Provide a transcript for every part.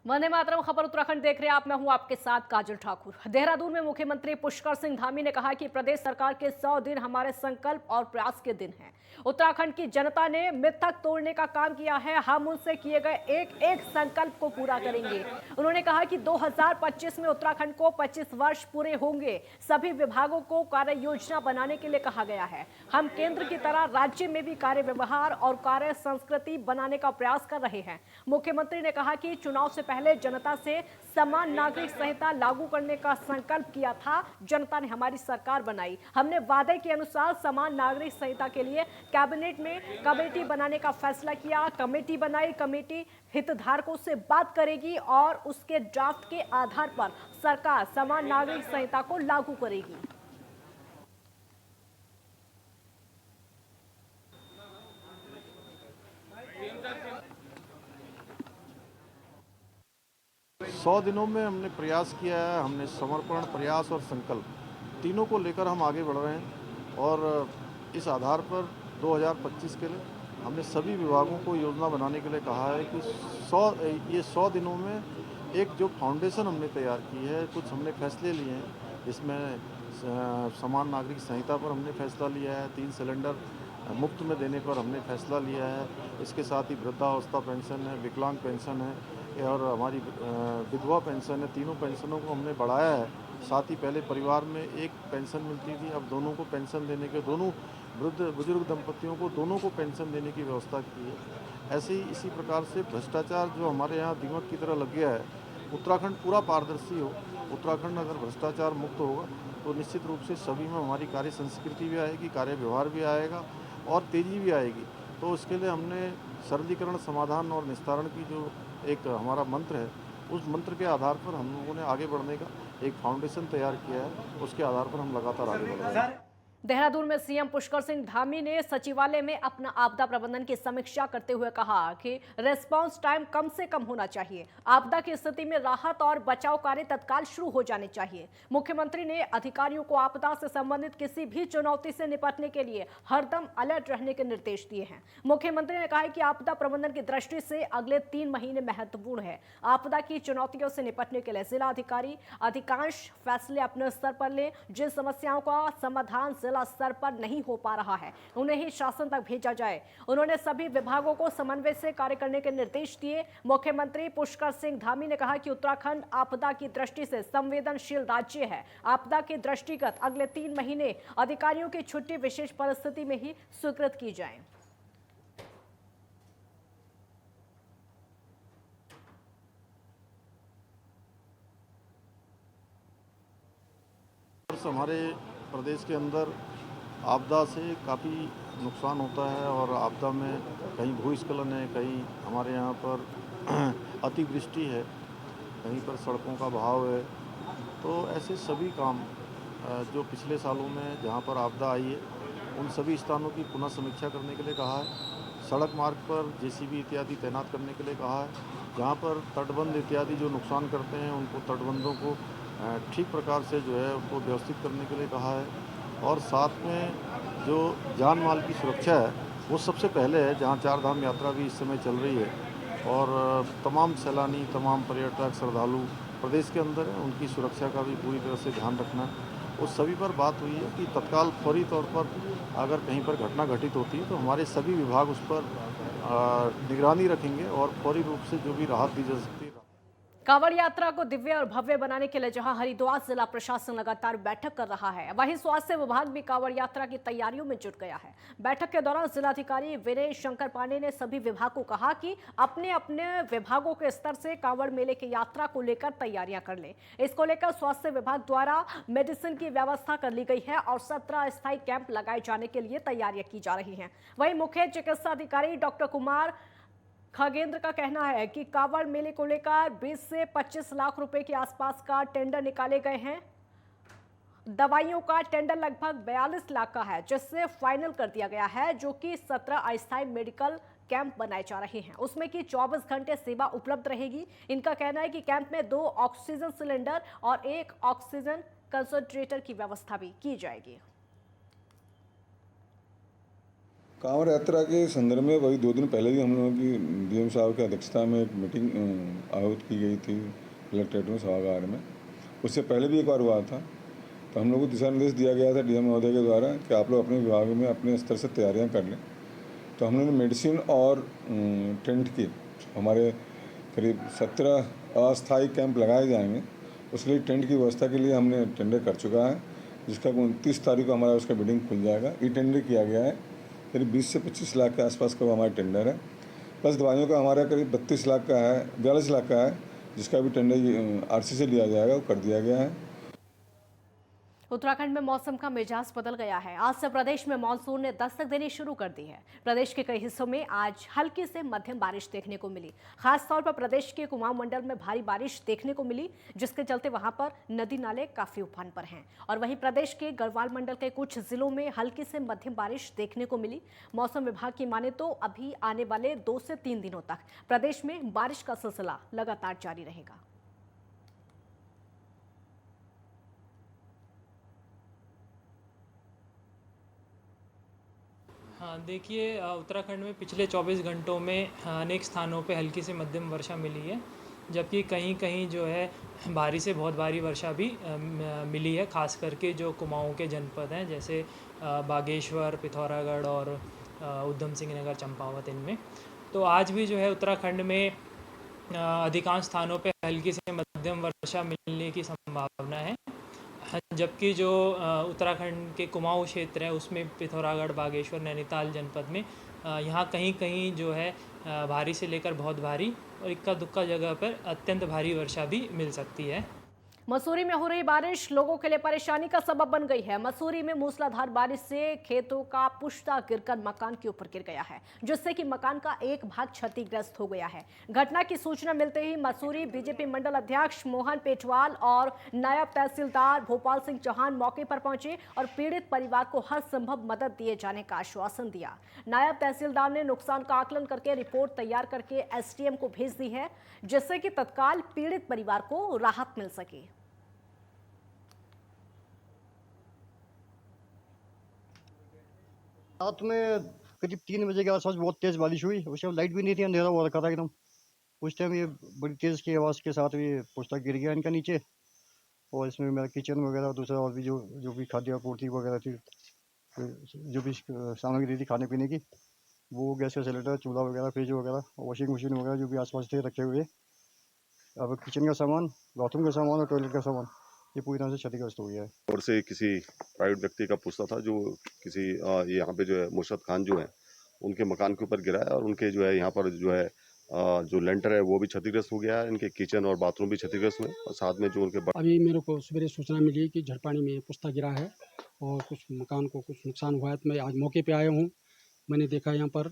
वंदे मातरम खबर उत्तराखंड देख रहे हैं आप। मैं हूं आपके साथ काजल ठाकुर। देहरादून में मुख्यमंत्री पुष्कर सिंह धामी ने कहा कि प्रदेश सरकार के 100 दिन हमारे संकल्प और प्रयास के दिन हैं। उत्तराखंड की जनता ने मिथक तोड़ने का काम किया है। हम उनसे किए गए एक एक संकल्प को पूरा करेंगे। उन्होंने कहा कि 2025 में उत्तराखंड को 25 वर्ष पूरे होंगे। सभी विभागों को कार्य योजना बनाने के लिए कहा गया है। हम केंद्र की तरह राज्य में भी कार्य व्यवहार और कार्य संस्कृति बनाने का प्रयास कर रहे हैं। मुख्यमंत्री ने कहा कि चुनाव से पहले जनता से समान नागरिक संहिता लागू करने का संकल्प किया था। जनता ने हमारी सरकार बनाई। हमने वादे के अनुसार समान नागरिक संहिता के लिए कैबिनेट में कमेटी बनाने का फैसला किया। कमेटी बनाई। कमेटी हितधारकों से बात करेगी और उसके ड्राफ्ट के आधार पर सरकार समान नागरिक संहिता को लागू करेगी। सौ दिनों में हमने प्रयास किया है। हमने समर्पण, प्रयास और संकल्प तीनों को लेकर हम आगे बढ़ रहे हैं और इस आधार पर 2025 के लिए हमने सभी विभागों को योजना बनाने के लिए कहा है कि 100 दिनों में एक जो फाउंडेशन हमने तैयार की है, कुछ हमने फैसले लिए हैं। इसमें समान नागरिक संहिता पर हमने फैसला लिया है, 3 सिलेंडर मुफ्त में देने पर हमने फैसला लिया है। इसके साथ ही वृद्धावस्था पेंशन है, विकलांग पेंशन है और हमारी विधवा पेंशन है। तीनों पेंशनों को हमने बढ़ाया है। साथ ही पहले परिवार में एक पेंशन मिलती थी, अब दोनों को पेंशन देने के, दोनों बुजुर्ग दंपतियों को दोनों को पेंशन देने की व्यवस्था की है। ऐसे ही इसी प्रकार से भ्रष्टाचार जो हमारे यहाँ दीमक की तरह लग गया है, उत्तराखंड पूरा पारदर्शी हो। उत्तराखंड अगर भ्रष्टाचार मुक्त होगा तो निश्चित रूप से सभी में हमारी कार्य संस्कृति भी आएगी, कार्य व्यवहार भी आएगा और तेज़ी भी आएगी। तो उसके लिए हमने सरलीकरण, समाधान और निस्तारण की जो एक हमारा मंत्र है, उस मंत्र के आधार पर हम लोगों ने आगे बढ़ने का एक फाउंडेशन तैयार किया है। उसके आधार पर हम लगातार आगे बढ़ रहे हैं। देहरादून में सीएम पुष्कर सिंह धामी ने सचिवालय में अपना आपदा प्रबंधन की समीक्षा करते हुए कहा कि रिस्पांस टाइम कम से कम होना चाहिए। आपदा की स्थिति में राहत और बचाव कार्य तत्काल शुरू हो जाने चाहिए। मुख्यमंत्री ने अधिकारियों को आपदा से संबंधित किसी भी चुनौती से निपटने के लिए हरदम अलर्ट रहने के निर्देश दिए हैं। मुख्यमंत्री ने कहा कि आपदा प्रबंधन की दृष्टि से अगले 3 महीने महत्वपूर्ण है। आपदा की चुनौतियों से निपटने के लिए जिला अधिकारी अधिकांश फैसले अपने स्तर पर लें। जिन समस्याओं का समाधान जिला स्तर पर नहीं हो पा रहा है, उन्हें ही शासन तक भेजा जाए। उन्होंने सभी विभागों को समन्वय से कार्य करने के निर्देश दिए। मुख्यमंत्री पुष्कर सिंह धामी ने कहा कि उत्तराखंड आपदा की दृष्टि से संवेदनशील राज्य है। आपदा के दृष्टिगत अगले 3 महीने अधिकारियों की छुट्टी विशेष परिस्थिति में ही स्वीकृत की जाए। हमारे प्रदेश के अंदर आपदा से काफ़ी नुकसान होता है और आपदा में कहीं भूस्खलन है, कहीं हमारे यहाँ पर अतिवृष्टि है, कहीं पर सड़कों का बहाव है। तो ऐसे सभी काम जो पिछले सालों में जहाँ पर आपदा आई है, उन सभी स्थानों की पुनः समीक्षा करने के लिए कहा है। सड़क मार्ग पर जेसीबी इत्यादि तैनात करने के लिए कहा है। जहाँ पर तटबंध इत्यादि जो नुकसान करते हैं, उनको तटबंधों को ठीक प्रकार से जो है उनको व्यवस्थित करने के लिए कहा है। और साथ में जो जान माल की सुरक्षा है, वो सबसे पहले है। जहाँ 4 धाम यात्रा भी इस समय चल रही है और तमाम सैलानी, तमाम पर्यटक, श्रद्धालु प्रदेश के अंदर हैं, उनकी सुरक्षा का भी पूरी तरह से ध्यान रखना है। उस सभी पर बात हुई है कि तत्काल फौरी तौर पर अगर कहीं पर घटना घटित होती है तो हमारे सभी विभाग उस पर निगरानी रखेंगे और फौरी रूप से जो भी राहत दी जा सकती है। कांवड़ यात्रा को दिव्य और भव्य बनाने के लिए जहां हरिद्वार जिला प्रशासन लगातार बैठक कर रहा है, वहीं स्वास्थ्य विभाग भी कांवड़ यात्रा की तैयारियों में जुट गया है। बैठक के दौरान जिलाधिकारी विनय शंकर पांडे ने सभी विभाग को कहा कि अपने अपने विभागों के स्तर से कांवड़ मेले की यात्रा को लेकर तैयारियां कर ले। इसको लेकर स्वास्थ्य विभाग द्वारा मेडिसिन की व्यवस्था कर ली गई है और 17 अस्थायी कैंप लगाए जाने के लिए तैयारियां की जा रही हैं। वहीं मुख्य चिकित्सा अधिकारी डॉक्टर कुमार खगेंद्र का कहना है कि कांवड़ मेले को लेकर 20 से 25 लाख रुपए के आसपास का टेंडर निकाले गए हैं। दवाइयों का टेंडर लगभग 42 लाख का है, जिससे फाइनल कर दिया गया है, जो कि 17 अस्थायी मेडिकल कैंप बनाए जा रहे हैं। उसमें कि 24 घंटे सेवा उपलब्ध रहेगी। इनका कहना है कि कैंप में 2 ऑक्सीजन सिलेंडर और 1 ऑक्सीजन कंसंट्रेटर की व्यवस्था भी की जाएगी। कांवड़ यात्रा के संदर्भ में वही 2 दिन पहले भी हम लोगों की डीएम साहब की अध्यक्षता में एक मीटिंग आहूत की गई थी कलेक्ट्रेट में सभागार में। उससे पहले भी एक बार हुआ था, तो हम लोग को दिशा निर्देश दिया गया था डीएम महोदय के द्वारा कि आप लोग अपने विभाग में अपने स्तर से तैयारियां कर लें। तो हमने मेडिसिन और टेंट की हमारे करीब 17 अस्थायी कैंप लगाए जाएंगे। उसके लिए टेंट की व्यवस्था के लिए हमने टेंडर कर चुका है, जिसका 29 तारीख को हमारा उसका बिडिंग खुल जाएगा। ई टेंडर किया गया है, करीब 20 से 25 लाख के आसपास का हमारा टेंडर है। प्लस दवाइयों का हमारा करीब 32 लाख का है, 42 लाख का है, जिसका भी टेंडर आरसी से लिया जाएगा, वो कर दिया गया है। उत्तराखंड में मौसम का मिजाज बदल गया है। आज से प्रदेश में मानसून ने दस्तक देनी शुरू कर दी है। प्रदेश के कई हिस्सों में आज हल्की से मध्यम बारिश देखने को मिली। खासतौर पर प्रदेश के कुमाऊं मंडल में भारी बारिश देखने को मिली, जिसके चलते वहां पर नदी नाले काफी उफान पर हैं। और वहीं प्रदेश के गढ़वाल मंडल के कुछ जिलों में हल्की से मध्यम बारिश देखने को मिली। मौसम विभाग की माने तो अभी आने वाले 2 से 3 दिनों तक प्रदेश में बारिश का सिलसिला लगातार जारी रहेगा। हाँ, देखिए उत्तराखंड में पिछले 24 घंटों में अनेक स्थानों पे हल्की से मध्यम वर्षा मिली है, जबकि कहीं कहीं जो है भारी से बहुत भारी वर्षा भी मिली है। खास करके जो कुमाऊं के जनपद हैं, जैसे बागेश्वर, पिथौरागढ़ और उधम सिंह नगर, चंपावत, इनमें। तो आज भी जो है उत्तराखंड में अधिकांश स्थानों पे हल्की से मध्यम वर्षा मिलने की संभावना है, जबकि जो उत्तराखंड के कुमाऊं क्षेत्र है उसमें पिथौरागढ़, बागेश्वर, नैनीताल जनपद में यहाँ कहीं कहीं जो है भारी से लेकर बहुत भारी और इक्का दुक्का जगह पर अत्यंत भारी वर्षा भी मिल सकती है। मसूरी में हो रही बारिश लोगों के लिए परेशानी का सबब बन गई है। मसूरी में मूसलाधार बारिश से खेतों का पुश्ता गिरकर मकान के ऊपर गिर गया है, जिससे कि मकान का एक भाग क्षतिग्रस्त हो गया है। घटना की सूचना मिलते ही मसूरी बीजेपी मंडल अध्यक्ष मोहन पेटवाल और नायब तहसीलदार भोपाल सिंह चौहान मौके पर पहुंचे और पीड़ित परिवार को हर संभव मदद दिए जाने का आश्वासन दिया। नायब तहसीलदार ने नुकसान का आकलन करके रिपोर्ट तैयार करके एसडीएम को भेज दी है, जिससे कि तत्काल पीड़ित परिवार को राहत मिल सके। रात में करीब 3 बजे के आसपास बहुत तेज बारिश हुई। उस टाइम लाइट भी नहीं थी, अंधेरा हुआ रखा था एकदम। उस टाइम ये बड़ी तेज की आवाज़ के साथ ये पोस्ता गिर गया इनका नीचे, और इसमें मेरा किचन वगैरह दूसरा और भी जो भी खाद्य आपूर्ति वगैरह थी, जो भी सामग्री थी खाने पीने की, वो गैस का सिलेंडर, चूल्हा वगैरह, फ्रिज वगैरह, वॉशिंग मशीन वगैरह जो भी आसपास थे रखे हुए, अब किचन का सामान, बाथरूम का सामान और टॉयलेट का सामान ये पूरी तरह से क्षतिग्रस्त हो गया है। और से किसी प्राइवेट व्यक्ति का पुश्ता था, जो किसी यहाँ पे जो है मुर्शद खान जो है उनके मकान के ऊपर गिरा है, और उनके जो है यहाँ पर जो है जो लेंटर है वो भी क्षतिग्रस्त हो गया है। इनके किचन और बाथरूम भी क्षतिग्रस्त हुए, और साथ में जो उनके अभी मेरे को सवेरे सूचना मिली कि झड़पानी में पुश्ता गिरा है और कुछ मकान को कुछ नुकसान हुआ है। तो मैं आज मौके पे आया हूँ। मैंने देखा यहाँ पर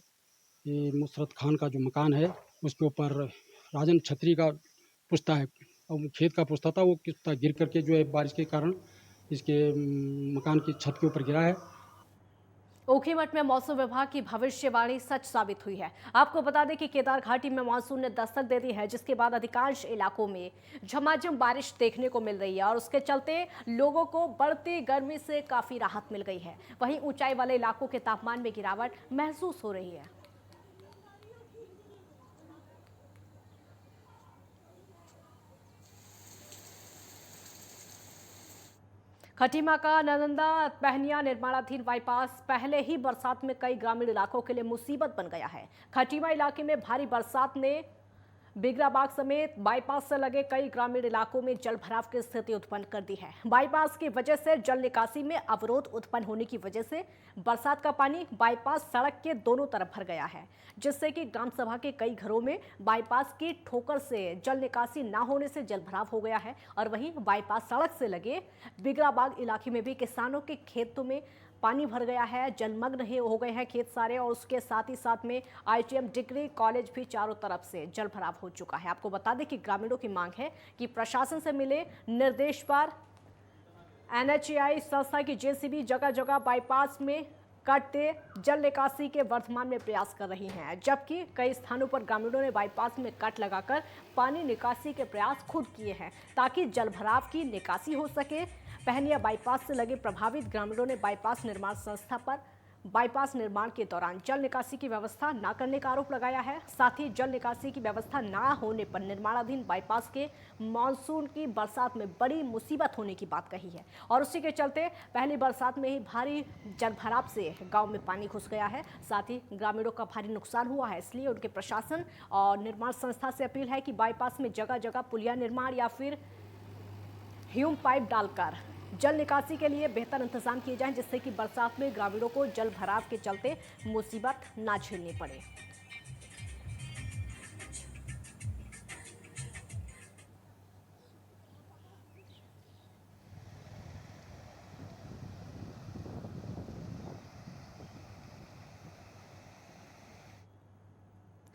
ये मुसरत खान का जो मकान है उसके ऊपर राजन छतरी का पुश्ता है, और खेत का पुश्ता था, वो पुश्ता गिर करके जो है बारिश के कारण इसके मकान की छत के ऊपर गिरा है। ऊखीमठ में मौसम विभाग की भविष्यवाणी सच साबित हुई है। आपको बता दें कि केदार घाटी में मानसून ने दस्तक दे दी है, जिसके बाद अधिकांश इलाकों में झमाझम बारिश देखने को मिल रही है और उसके चलते लोगों को बढ़ती गर्मी से काफी राहत मिल गई है। वहीं ऊंचाई वाले इलाकों के तापमान में गिरावट महसूस हो रही है। खटीमा का नालंदा पहनिया निर्माणाधीन बाईपास पहले ही बरसात में कई ग्रामीण इलाकों के लिए मुसीबत बन गया है। खटीमा इलाके में भारी बरसात ने बिगराबाग समेत बाईपास से लगे कई ग्रामीण इलाकों में जल भराव की स्थिति उत्पन्न कर दी है। बाईपास की वजह से जल निकासी में अवरोध उत्पन्न होने की वजह से बरसात का पानी बाईपास सड़क के दोनों तरफ भर गया है, जिससे कि ग्राम सभा के कई घरों में बाईपास की ठोकर से जल निकासी न होने से जल भराव हो गया है। और वहीं बाईपास सड़क से लगे बिगराबाग इलाके में भी किसानों के खेतों में पानी भर गया है, जलमग्न हो गए हैं खेत सारे, और उसके साथ ही साथ में आईटीएम डिग्री कॉलेज भी चारों तरफ से जल भराव हो चुका है। आपको बता दें कि ग्रामीणों की मांग है कि प्रशासन से मिले निर्देश पर एनएचएआई संस्था की जेसीबी जगह जगह बाईपास में काटते जल निकासी के वर्तमान में प्रयास कर रही हैं, जबकि कई स्थानों पर ग्रामीणों ने बाईपास में कट लगाकर पानी निकासी के प्रयास खुद किए हैं ताकि जल भराव की निकासी हो सके। पहनिया बाईपास से लगे प्रभावित ग्रामीणों ने बाईपास निर्माण संस्था पर बाईपास निर्माण के दौरान जल निकासी की व्यवस्था न करने का आरोप लगाया है। साथ ही जल निकासी की व्यवस्था न होने पर निर्माणाधीन बाईपास के मानसून की बरसात में बड़ी मुसीबत होने की बात कही है और उसी के चलते पहली बरसात में ही भारी जलभराव से गांव में पानी घुस गया है। साथ ही ग्रामीणों का भारी नुकसान हुआ है, इसलिए उनके प्रशासन और निर्माण संस्था से अपील है कि बाईपास में जगह जगह पुलिया निर्माण या फिर ह्यूम पाइप डालकर जल निकासी के लिए बेहतर इंतजाम किए जाएं, जिससे कि बरसात में ग्रामीणों को जल भराव के चलते मुसीबत ना झेलनी पड़े।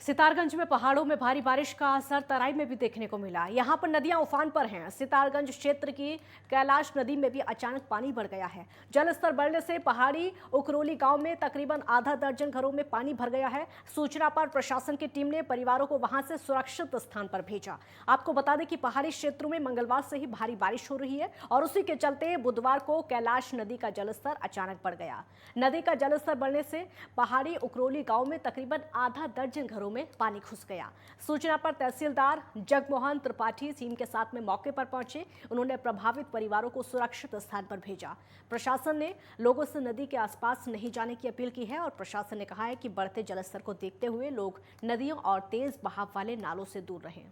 सितारगंज में पहाड़ों में भारी बारिश का असर तराई में भी देखने को मिला। यहां पर नदियां उफान पर हैं। सितारगंज क्षेत्र की कैलाश नदी में भी अचानक पानी बढ़ गया है। जल स्तर बढ़ने से पहाड़ी उकरोली गांव में तकरीबन आधा दर्जन घरों में पानी भर गया है। सूचना पर प्रशासन की टीम ने परिवारों को वहां से सुरक्षित स्थान पर भेजा। आपको बता दें कि पहाड़ी क्षेत्रों में मंगलवार से ही भारी बारिश हो रही है और उसी के चलते बुधवार को कैलाश नदी का जलस्तर अचानक बढ़ गया। नदी का जलस्तर बढ़ने से पहाड़ी उकरोली गांव में तकरीबन आधा दर्जन घरों में पानी घुस गया। सूचना पर तहसीलदार जगमोहन त्रिपाठी टीम के साथ में मौके पर पहुंचे। उन्होंने प्रभावित परिवारों को सुरक्षित स्थान पर भेजा। प्रशासन ने लोगों से नदी के आसपास नहीं जाने की अपील की है और प्रशासन ने कहा है कि बढ़ते जलस्तर को देखते हुए लोग नदियों और तेज बहाव वाले नालों से दूर रहें।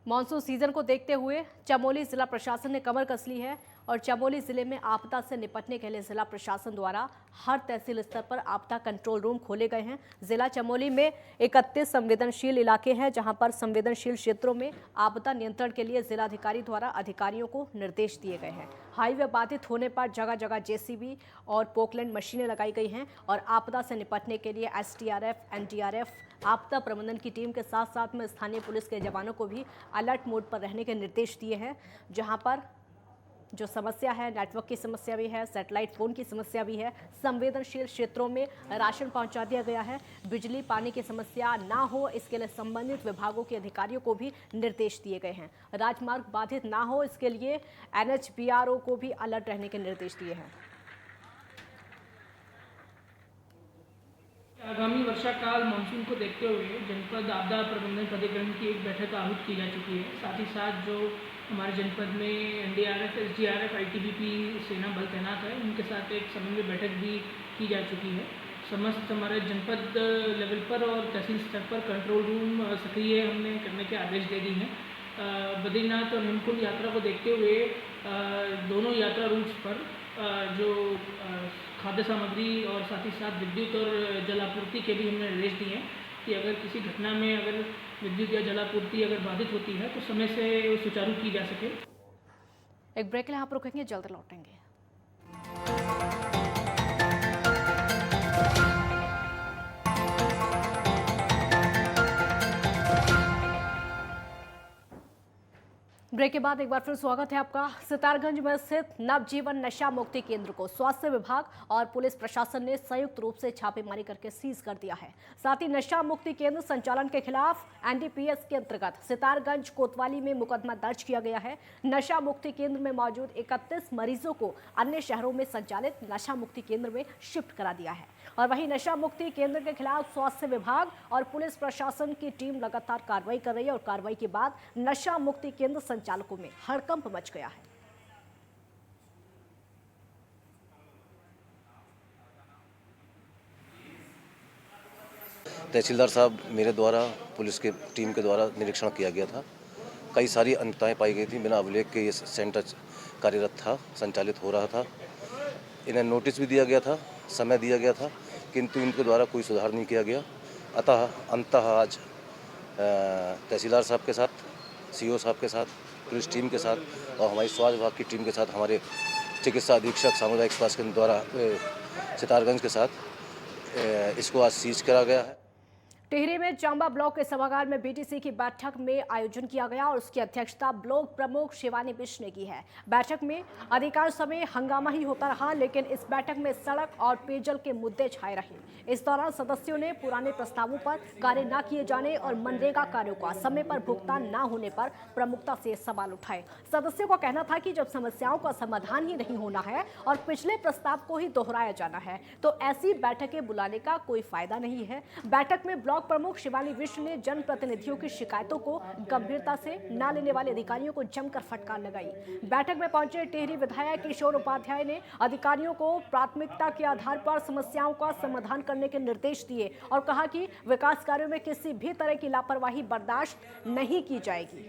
मानसून सीजन को देखते हुए चमोली जिला प्रशासन ने कमर कस ली है और चमोली जिले में आपदा से निपटने के लिए जिला प्रशासन द्वारा हर तहसील स्तर पर आपदा कंट्रोल रूम खोले गए हैं। जिला चमोली में 31 संवेदनशील इलाके हैं, जहां पर संवेदनशील क्षेत्रों में आपदा नियंत्रण के लिए जिलाधिकारी द्वारा अधिकारियों को निर्देश दिए गए हैं। हाईवे बाधित होने पर जगह जगह जेसीबी और पोकलैंड मशीनें लगाई गई हैं और आपदा से निपटने के लिए एसडीआरएफ, एनडीआरएफ, आपदा प्रबंधन की टीम के साथ साथ में स्थानीय पुलिस के जवानों को भी अलर्ट मोड पर रहने के निर्देश दिए हैं। जहां पर जो समस्या है, नेटवर्क की समस्या भी है, सैटेलाइट फ़ोन की समस्या भी है। संवेदनशील क्षेत्रों में राशन पहुंचा दिया गया है। बिजली पानी की समस्या ना हो, इसके लिए संबंधित विभागों के अधिकारियों को भी निर्देश दिए गए हैं। राजमार्ग बाधित ना हो, इसके लिए एनएचबीआरओ को भी अलर्ट रहने के निर्देश दिए हैं। आगामी वर्षा काल मानसून को देखते हुए जनपद आपदा प्रबंधन प्राधिकरण की एक बैठक आहूत की जा चुकी है। साथ ही साथ जो हमारे जनपद में एनडीआरएफ, एसडीआरएफ, आईटीबीपी सेना बल तैनात है, उनके साथ एक समन्वय बैठक भी की जा चुकी है। समस्त हमारे जनपद लेवल पर और तहसील स्तर पर कंट्रोल रूम सक्रिय हमने करने के आदेश दे दिए हैं। बद्रीनाथ और हेमकुंड यात्रा को देखते हुए दोनों यात्रा रूट्स पर जो खाद्य सामग्री और साथ ही साथ विद्युत और जलापूर्ति के भी हमने निर्देश दिए हैं कि अगर किसी घटना में अगर विद्युत या जलापूर्ति अगर बाधित होती है तो समय से सुचारू की जा सके। एक ब्रेक यहाँ पर रुकेंगे, जल्द लौटेंगे। ब्रेक के बाद एक बार फिर स्वागत है आपका। सितारगंज में स्थित नवजीवन नशा मुक्ति केंद्र को स्वास्थ्य विभाग और पुलिस प्रशासन ने संयुक्त रूप से छापेमारी करके सीज कर दिया है। साथ ही नशा मुक्ति केंद्र संचालन के खिलाफ एनडीपीएस के अंतर्गत सितारगंज कोतवाली में मुकदमा दर्ज किया गया है। नशा मुक्ति केंद्र में मौजूद 31 मरीजों को अन्य शहरों में संचालित नशा मुक्ति केंद्र में शिफ्ट करा दिया है और वहीं नशा मुक्ति केंद्र के खिलाफ स्वास्थ्य विभाग और पुलिस प्रशासन की टीम लगातार कार्रवाई कर रही है और कार्रवाई के बाद नशा मुक्ति केंद्र संचालकों में हड़कंप मच गया है। तहसीलदार साहब मेरे द्वारा पुलिस के टीम के द्वारा निरीक्षण किया गया था। कई सारी अनियमितताएं पाई गई थी। बिना अभिलेख के ये सेंटर कार्यरत था, संचालित हो रहा था। इन्हें नोटिस भी दिया गया था, समय दिया गया था, किंतु इनके द्वारा कोई सुधार नहीं किया गया। अतः अंततः आज तहसीलदार साहब के साथ, सीओ साहब के साथ, पुलिस टीम के साथ और हमारी स्वास्थ्य विभाग की टीम के साथ हमारे चिकित्सा अधीक्षक सामुदायिक स्वास्थ्य केंद्र द्वारा सितारगंज के साथ इसको आज सीज करा गया है। टिहरी में चांबा ब्लॉक के सभागार में बीटीसी की बैठक में आयोजन किया गया और उसकी अध्यक्षता ब्लॉक प्रमुख शिवानी बिष्ट ने की है। बैठक में अधिकांश समय हंगामा ही होता रहा, लेकिन इस बैठक में सड़क और पेयजल के मुद्दे छाए रहे। इस दौरान सदस्यों ने पुराने प्रस्तावों पर कार्य न किए जाने और मनरेगा कार्यों का समय पर भुगतान न होने पर प्रमुखता से सवाल उठाए। सदस्यों का कहना था कि जब समस्याओं का समाधान ही नहीं होना है और पिछले प्रस्ताव को ही दोहराया जाना है तो ऐसी बैठकें बुलाने का कोई फायदा नहीं है। बैठक में ब्लॉक प्रमुख शिवानी बिष्ट ने जनप्रतिनिधियों की शिकायतों को गंभीरता से न लेने वाले अधिकारियों को जमकर फटकार लगाई। बैठक में पहुंचे टिहरी विधायक किशोर उपाध्याय ने अधिकारियों को प्राथमिकता के आधार पर समस्याओं का समाधान करने के निर्देश दिए और कहा कि विकास कार्यों में किसी भी तरह की लापरवाही बर्दाश्त नहीं की जाएगी।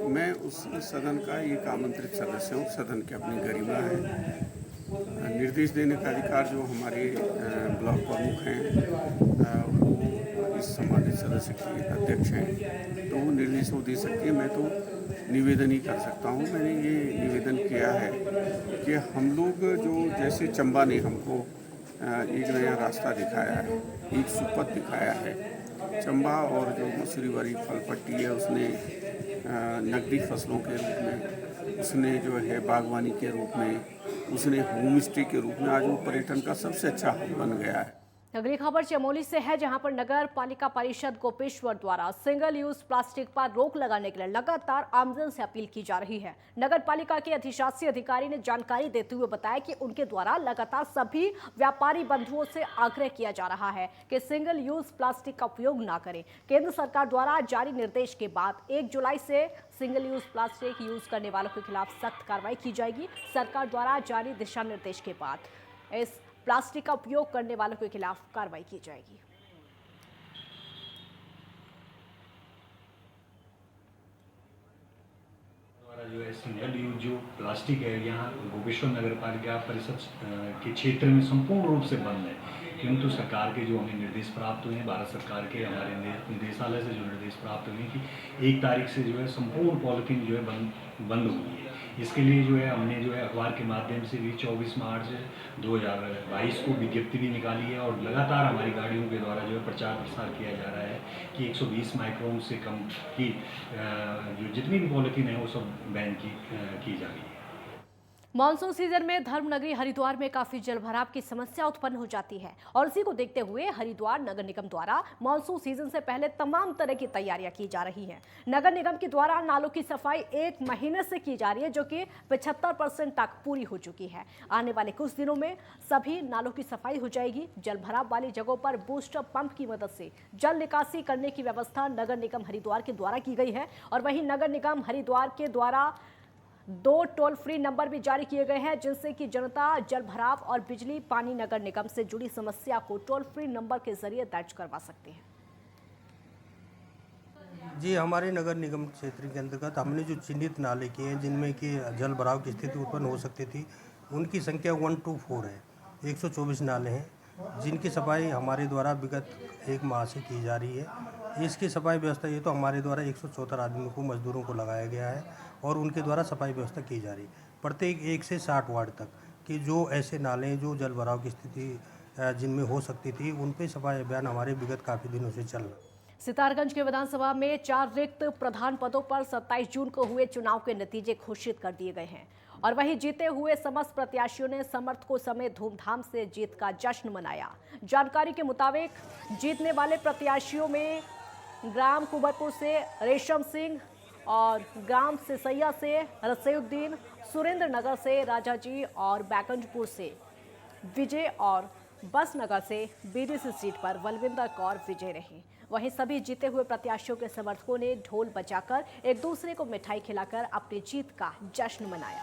मैं उस सदन का एक आमंत्रित सदस्य हूँ। सदन की अपनी गरिमा है। निर्देश देने का अधिकार जो हमारे ब्लॉक प्रमुख हैं वो इस सम्मानित सदस्य की अध्यक्ष हैं, तो वो निर्देश वो दे सकती है। मैं तो निवेदन ही कर सकता हूँ। मैंने ये निवेदन किया है कि हम लोग जो जैसे चंबा ने हमको एक नया रास्ता दिखाया है, एक सुपथ दिखाया है। चंबा और जो मसूरीवाड़ी फल पट्टी है उसने नकदी फसलों के रूप में, उसने जो है बागवानी के रूप में, उसने होम स्टे के रूप में आज वो पर्यटन का सबसे अच्छा हब बन गया है। अगली खबर चमोली से है, जहां पर नगर पालिका परिषद गोपेश्वर द्वारा सिंगल यूज प्लास्टिक पर रोक लगाने के लिए लगातार आमजन से अपील की जा रही है। नगर पालिका के अधिशासी अधिकारी ने जानकारी देते हुए बताया कि उनके द्वारा लगातार सभी व्यापारी बंधुओं से आग्रह किया जा रहा है कि सिंगल यूज प्लास्टिक का उपयोग न करें। केंद्र सरकार द्वारा जारी निर्देश के बाद 1 जुलाई से सिंगल यूज प्लास्टिक यूज करने वालों के खिलाफ सख्त कार्रवाई की जाएगी। सरकार द्वारा जारी दिशा निर्देश के बाद इस प्लास्टिक का उपयोग करने वालों के खिलाफ कार्रवाई की जाएगी। जो है सिंगल यूज जो प्लास्टिक है यहाँ गोपेश्वर नगर पालिका परिषद के क्षेत्र में संपूर्ण रूप से बंद है, किंतु सरकार के जो हमें निर्देश प्राप्त हुए हैं, भारत सरकार के हमारे निदेशालय से जो निर्देश प्राप्त हुए हैं कि 1 तारीख से जो है संपूर्ण पॉलिथीन जो है बंद होगी है। इसके लिए जो है हमने जो है अखबार के माध्यम से भी 24 मार्च 2022 को विज्ञप्ति भी निकाली है और लगातार हमारी गाड़ियों के द्वारा जो है प्रचार प्रसार किया जा रहा है कि 120 माइक्रोन से कम की जो जितनी भी पॉलिथीन है वो सब बैन की जा रही है। मानसून सीजन में धर्मनगरी हरिद्वार में काफी जलभराव की समस्या उत्पन्न हो जाती है और इसी को देखते हुए हरिद्वार नगर निगम द्वारा मानसून सीजन से पहले तमाम तरह की तैयारियां की जा रही हैं। नगर निगम के द्वारा नालों की सफाई 1 महीने से की जा रही है, जो कि 75% तक पूरी हो चुकी है। आने वाले कुछ दिनों में सभी नालों की सफाई हो जाएगी। जलभराव वाली जगहों पर बूस्टर पंप की मदद से जल निकासी करने की व्यवस्था नगर निगम हरिद्वार के द्वारा की गई है और वहीं नगर निगम हरिद्वार के द्वारा 2 टोल फ्री नंबर भी जारी किए गए हैं, जिनसे कि जनता जल भराव और बिजली पानी नगर निगम से जुड़ी समस्या को टोल फ्री नंबर के जरिए दर्ज करवा सकते हैं। जी, हमारे नगर निगम क्षेत्र के अंतर्गत हमने जो चिन्हित नाले किए हैं जिनमें कि जल भराव की स्थिति उत्पन्न हो सकती थी, उनकी संख्या 124 है। 124 नाले हैं जिनकी सफाई हमारे द्वारा विगत 1 माह से की जा रही है। इसकी सफाई व्यवस्था ये तो हमारे द्वारा 174 आदमियों को, मजदूरों को लगाया गया है और उनके द्वारा सफाई व्यवस्था की जा रही है। प्रत्येक 1 से 60 वार्ड तक कि जो ऐसे नाले हैं जो जल भराव की स्थिति जिनमें हो सकती थी, उन पे सफाई अभियान हमारे विगत काफ़ी दिनों से चल रहा है। सितारगंज के विधानसभा में 4 रिक्त प्रधान पदों पर 27 जून को हुए चुनाव के नतीजे घोषित कर दिए गए हैं और वहीं जीते हुए समस्त प्रत्याशियों ने समर्थकों समेत धूमधाम से जीत का जश्न मनाया। जानकारी के मुताबिक जीतने वाले प्रत्याशियों में ग्राम कुबरपुर से रेशम सिंह और ग्राम सिसैया से रसीउद्दीन, सुरेंद्र नगर से राजाजी और बैकंजपुर से विजय और बस नगर से बीडीसी सीट पर बलविंदर कौर विजय रहे। वहीं सभी जीते हुए प्रत्याशियों के समर्थकों ने ढोल बजाकर एक दूसरे को मिठाई खिलाकर अपनी जीत का जश्न मनाया।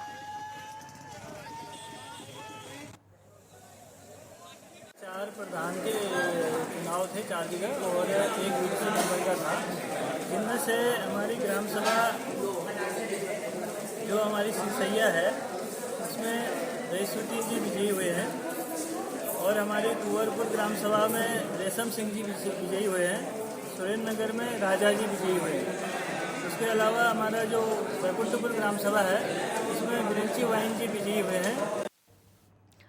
4 प्रधान के चुनाव थे, 4 जगह और 1 बीडीसी नंबर का था, जिनमें से हमारी ग्राम सभा जो हमारी सिसैया है उसमें रईसुद्दीन जी विजयी हुए हैं और हमारी कुंवरपुर ग्राम सभा में रेशम सिंह जी विजयी हुए हैं। सुरेंद्र नगर में राजा जी विजयी हुए हैं। उसके अलावा हमारा जो बैकुंठपुर ग्राम सभा है उसमें बिरंची वाइन जी विजयी हुए हैं।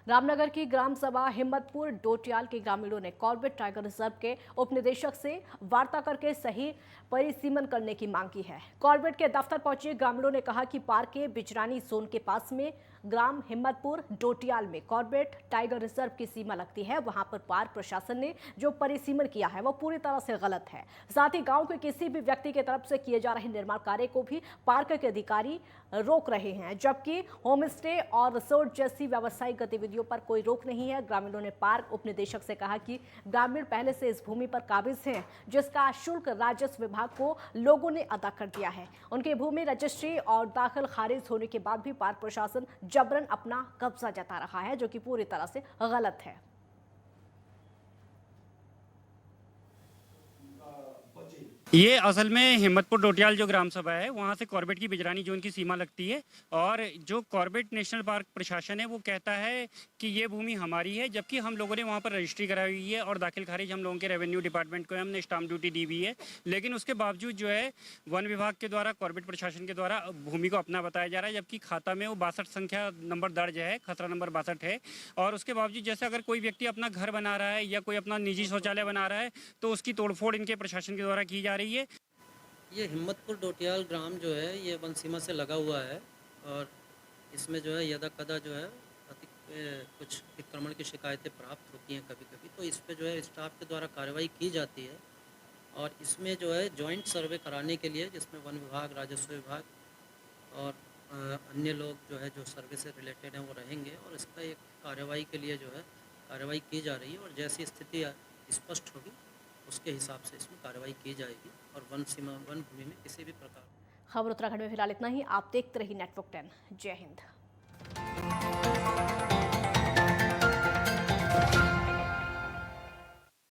रामनगर की ग्राम सभा हिम्मतपुर डोटियाल के ग्रामीणों ने कॉर्बेट टाइगर रिजर्व के उपनिदेशक से वार्ता करके सही परिसीमन करने की मांग की है। कॉर्बेट के दफ्तर पहुंचे ग्रामीणों ने कहा कि पार्क के बिजरानी जोन के पास में ग्राम हिम्मतपुर डोटियाल में कॉर्बेट टाइगर रिजर्व की सीमा लगती है। वहां पर पार्क प्रशासन ने जो परिसीमन किया है वो पूरी तरह से गलत है। साथ ही गांव के किसी भी व्यक्ति की तरफ से किए जा रहे निर्माण कार्य को भी पार्क के अधिकारी रोक रहे हैं, जबकि होम स्टे और रिसोर्ट जैसी व्यावसायिक गतिविधियों पर कोई रोक नहीं है। ग्रामीणों ने पार्क उपनिदेशक से कहा कि ग्रामीण पहले से इस भूमि पर काबिज हैं, जिसका शुल्क राजस्व विभाग को लोगों ने अदा कर दिया है। उनकी भूमि रजिस्ट्री और दाखिल खारिज होने के बाद भी पार्क प्रशासन जबरन अपना कब्जा जता रहा है, जो कि पूरी तरह से गलत है। ये असल में हिम्मतपुर डोटियाल जो ग्राम सभा है वहाँ से कॉर्बेट की बिजरानी जोन की सीमा लगती है, और जो कॉर्बेट नेशनल पार्क प्रशासन है वो कहता है कि ये भूमि हमारी है, जबकि हम लोगों ने वहाँ पर रजिस्ट्री कराई हुई है और दाखिल खारिज हम लोगों के रेवेन्यू डिपार्टमेंट को हमने स्टाम्प ड्यूटी दी हुई है। लेकिन उसके बावजूद जो है वन विभाग के द्वारा, कॉर्बेट प्रशासन के द्वारा भूमि को अपना बताया जा रहा है, जबकि खाता में वो 62 संख्या नंबर दर्ज है, खतरा नंबर 62 है। और उसके बावजूद जैसे अगर कोई व्यक्ति अपना घर बना रहा है या कोई अपना निजी शौचालय बना रहा है तो उसकी तोड़फोड़ इनके प्रशासन के द्वारा की जा रही है। ये हिम्मतपुर डोटियाल ग्राम जो है ये वन सीमा से लगा हुआ है, और इसमें जो है यदा कदा जो है कुछ अतिक्रमण की शिकायतें प्राप्त होती हैं कभी कभी, तो इस पे जो है स्टाफ के द्वारा कार्रवाई की जाती है। और इसमें जो है जॉइंट सर्वे कराने के लिए, जिसमें वन विभाग, राजस्व विभाग और अन्य लोग जो है जो सर्वे से रिलेटेड हैं वो रहेंगे, और इसका एक कार्रवाई के लिए जो है कार्रवाई की जा रही है। और जैसी स्थिति स्पष्ट होगी उसके हिसाब से इसमें कार्रवाई की जाएगी, और वन सीमा, वन भूमि में किसी भी प्रकार। खबर उत्तराखंड में फिलहाल इतना ही। आप देखते रहिए नेटवर्क 10। जय हिंद।